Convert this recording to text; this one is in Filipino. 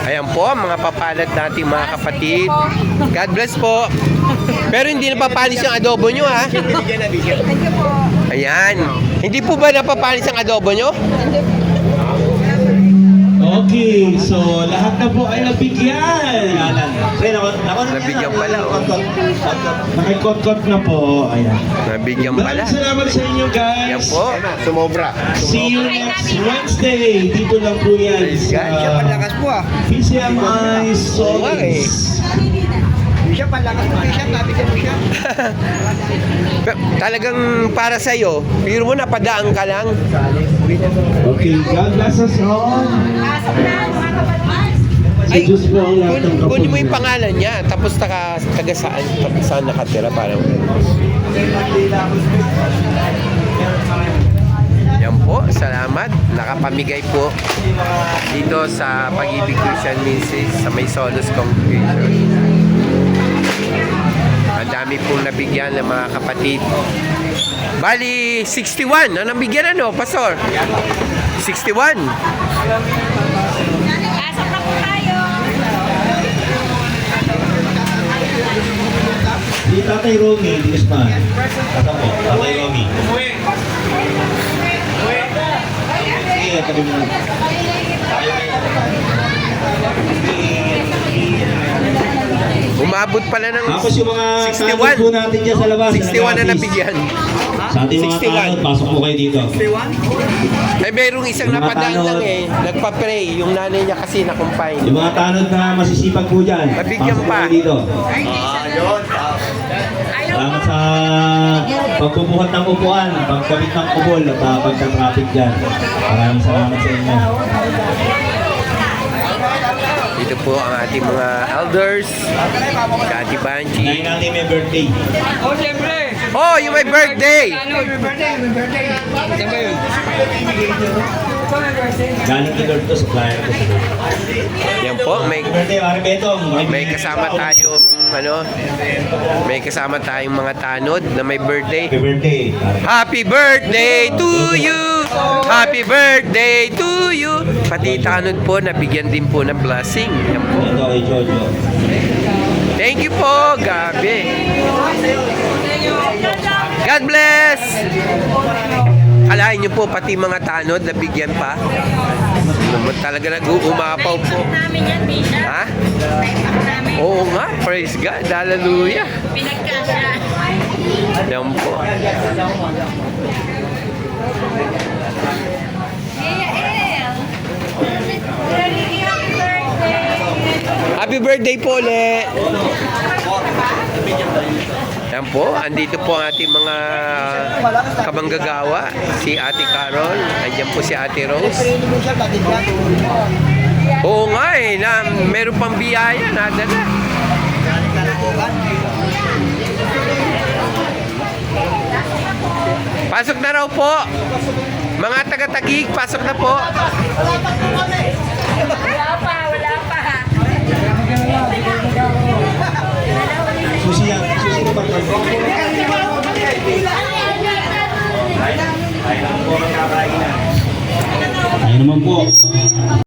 Ayan po, mga papalad natin mga kapatid. God bless po. Pero hindi napapanis yung adobo nyo, ha? Ayan. Hindi po ba napapanis ang adobo nyo? Okay, so lahat na po ay nabigyan. Nabigyan pala, oh. Nakikot-kot na po. Ayan. Nabigyan pala. Maraming salamat sa inyo, guys. Ayan po. Sumobra. See you next Wednesday. Dito lang po yan Siya Palakas po ah. PCMI Solis. Siya palakas po. Siya, nabigyan mo siya. Talagang para sa'yo, biro mo napadaan ka lang. Okay, God bless us all. Sa Diyos po ang lahat ng Kunin mo yung kapag. pangalan niya, tapos taga saan nakatira parang. Yan po, salamat. Nakapamigay po dito sa Pag-ibig Christian Ministries sa May Solos Congregation. Ang dami pong nabigyan ng mga kapatid. Bali, 61. Ano nabigyan ano, Pastor? 61. Asap na po tayo. Si Tatay Romy, Disman. Tatay Romy. Sige, tabi mo na. Umabot pala ng Tapos yung mga 61. tanod po natin dyan sa labas. 61 na nabigyan. Sa ating mga 61. tanod, pasok po kayo dito. Eh, merong isang Mga napadaan tanod. lang eh. Nagpa-pray. Yung nanay niya kasi na-confine. Yung mga tanod na masisipag po dyan, Nabigyan pasok po pa. kayo dito. Salamat sa pagbubuhat ng upuan, pagkabit ng kubol at pagka-traffic dyan. Maraming salamat sa inyo. Dito po ang ating mga elders. Si Ate Banji. Ngayon natin may birthday. Oh, siyempre. Oh, yung may birthday! Ano, may birthday. Saan ba yun? Galing kay Lord to, supplier ko sa Lord. Yan po, may Birthday, Mari Betong. kasama tayo, may kasama tayong mga tanod na may birthday. Happy birthday. Happy birthday to you! Happy birthday to you! Pati tanod po, nabigyan din po ng blessing. Yan po. Ito kay Jojo. Thank you po, Gabi. God bless! Alain niyo po, pati mga tanod, nabigyan pa. Talaga nag-uumapaw po. Namin yan, Misha. Ha? Namin. Oo nga, praise God, hallelujah. Pinagkasya. Yan po. Happy birthday po ulit. Yan po, andito po ang ating mga kamanggagawa. Si Ate Carol, andyan po si Ate Rose. Oo nga eh, na, meron pang biyaya, nadala. Pasok na raw po. Mga taga-Taguig, pasok na po. Wala pa, wala pa. Susi yan. Susi na ba? Ayun naman po.